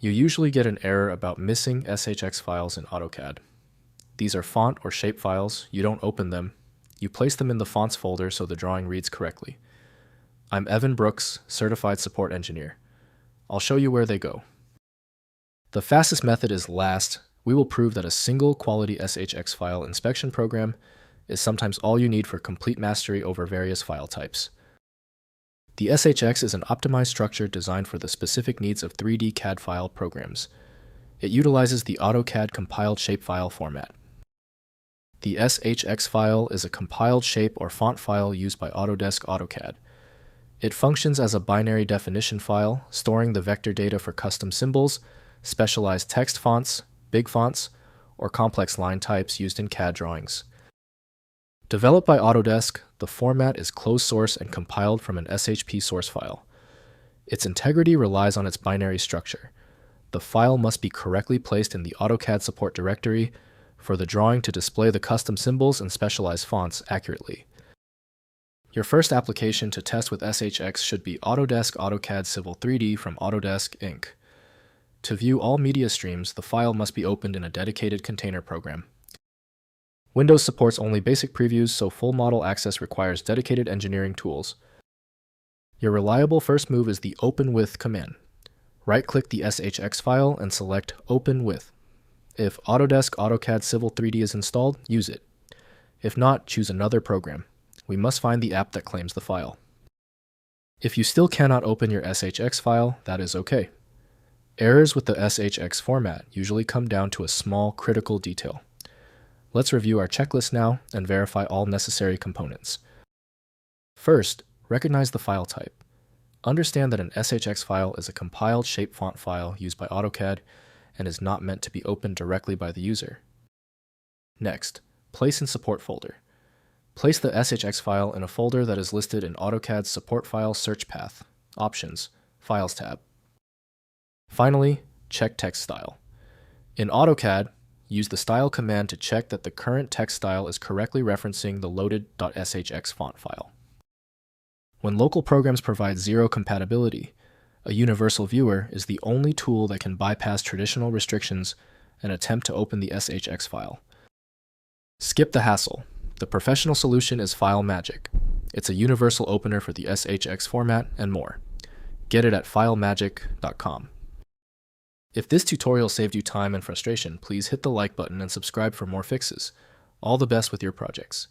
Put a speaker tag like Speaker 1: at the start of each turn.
Speaker 1: You usually get an error about missing SHX files in AutoCAD. These are font or shape files. You don't open them. You place them in the fonts folder so the drawing reads correctly. I'm Evan Brooks, Certified Support Engineer. I'll show you where they go. The fastest method is last. We will prove that a single quality SHX file inspection program is sometimes all you need for complete mastery over various file types. The SHX is an optimized structure designed for the specific needs of 3D CAD file programs. It utilizes the AutoCAD Compiled Shape File format. The SHX file is a compiled shape or font file used by Autodesk AutoCAD. It functions as a binary definition file, storing the vector data for custom symbols, specialized text fonts, big fonts, or complex line types used in CAD drawings. Developed by Autodesk, the format is closed source and compiled from an SHP source file. Its integrity relies on its binary structure. The file must be correctly placed in the AutoCAD support directory for the drawing to display the custom symbols and specialized fonts accurately. Your first application to test with SHX should be Autodesk AutoCAD Civil 3D from Autodesk Inc. To view all media streams, the file must be opened in a dedicated container program. Windows supports only basic previews, so full model access requires dedicated engineering tools. Your reliable first move is the Open With command. Right-click the SHX file and select Open With. If Autodesk AutoCAD Civil 3D is installed, use it. If not, choose another program. We must find the app that claims the file. If you still cannot open your SHX file, that is okay. Errors with the SHX format usually come down to a small critical detail. Let's review our checklist now and verify all necessary components. First, recognize the file type. Understand that an SHX file is a compiled shape font file used by AutoCAD and is not meant to be opened directly by the user. Next, place in support folder. Place the SHX file in a folder that is listed in AutoCAD's support file search path, Options, Files tab. Finally, check text style. In AutoCAD, use the style command to check that the current text style is correctly referencing the loaded.shx font file. When local programs provide zero compatibility, a universal viewer is the only tool that can bypass traditional restrictions and attempt to open the SHX file. Skip the hassle. The professional solution is FileMagick. It's a universal opener for the SHX format and more. Get it at filemagick.com. If this tutorial saved you time and frustration, please hit the like button and subscribe for more fixes. All the best with your projects.